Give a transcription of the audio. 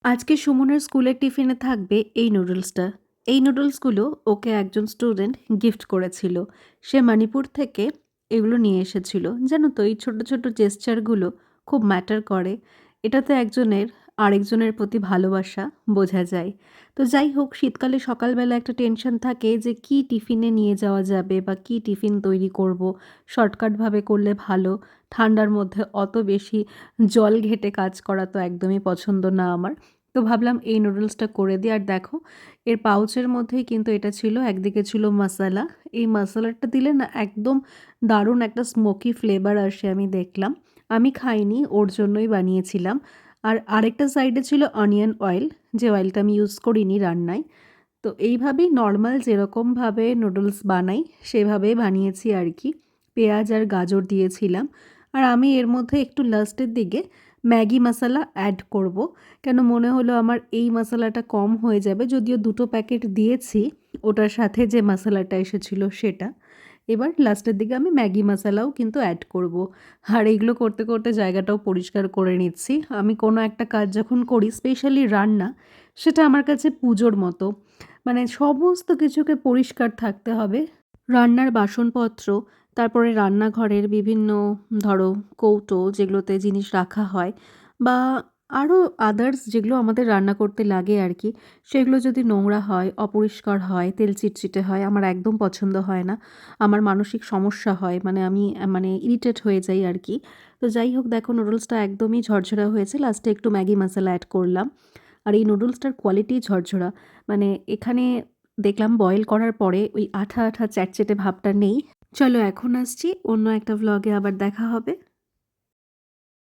আজকে সুমনের স্কুলের টিফিনে থাকবে এই নুডলসটা। এই নুডলসগুলো ওকে একজন স্টুডেন্ট গিফট করেছিল। সে মণিপুর থেকে এগুলো নিয়ে এসেছিল। জানো তো এই ছোট, ছোট জেস্চারগুলো খুব ম্যাটার করে। এটাতে একজনের আরেকজনের প্রতি ভালোবাসা বোঝা যায়। তো যাই হোক শীতকালে সকালবেলা একটা টেনশন থাকে যে কী টিফিনে নিয়ে যাওয়া যাবে বা কী টিফিন তৈরি করব। শর্টকাটভাবে করলে ভালো। ঠান্ডার মধ্যে অত বেশি জল ঘেঁটে কাজ করা তো একদমই পছন্দ না আমার। তো ভাবলাম এই নুডলসটা করে দিই। আর দেখো এর পাউচের মধ্যেই কিন্তু এটা ছিল। একদিকে ছিল মাসালা। এই মাসালাটা দিলে না একদম দারুণ একটা স্মোকি ফ্লেভার আসে আমি দেখলাম। আমি খাইনি, ওর জন্যই বানিয়েছিলাম। আর আরেকটা সাইডে ছিল অনিয়ন অয়েল, যে অয়েলটা আমি ইউজ করিনি রান্নায়। তো এইভাবেই নর্মাল যেরকমভাবে নুডলস বানাই সেভাবেই বানিয়েছি আর কি। পেঁয়াজ আর গাজর দিয়েছিলাম। আর আমি এর মধ্যে একটু লাস্টের দিকে ম্যাগি মশলা অ্যাড করব। কেন মনে হলো আমার এই মশলাটা কম হয়ে যাবে, যদিও ২ প্যাকেট দিয়েছি ওটার সাথে যে মশলাটা এসেছিল সেটা। এবার লাস্টের দিকে আমি ম্যাগি মশলাও কিন্তু অ্যাড করব। আর এগুলো করতে করতে জায়গাটাও পরিষ্কার করে নিচ্ছি। আমি কোনো একটা কাজ যখন করি, স্পেশালি রান্না, সেটা আমার কাছে পুজোর মতো। মানে সমস্ত কিছুকে পরিষ্কার থাকতে হবে। রান্নার বাসনপত্র, তারপরে রান্নাঘরের বিভিন্ন ধরো কৌটো যেগুলোতে জিনিস রাখা হয়, বা আরও আদার্স যেগুলো আমাদের রান্না করতে লাগে আর কি, সেগুলো যদি নোংরা হয়, অপরিষ্কার হয়, তেল চিটচিটে হয়, আমার একদম পছন্দ হয় না। আমার মানসিক সমস্যা হয়, মানে আমি মানে ইরিটেট হয়ে যাই আর কি। তো যাই হোক দেখো নুডলসটা একদমই ঝরঝরা হয়েছে। লাস্টে একটু ম্যাগি মশলা অ্যাড করলাম। আর এই নুডলসটার কোয়ালিটি ঝরঝরা। মানে এখানে দেখলাম বয়েল করার পরে ওই আঠা, আঠা চ্যাটচেটে ভাবটা নেই। চলো এখন আসছি, অন্য একটা ভ্লগে আবার দেখা হবে।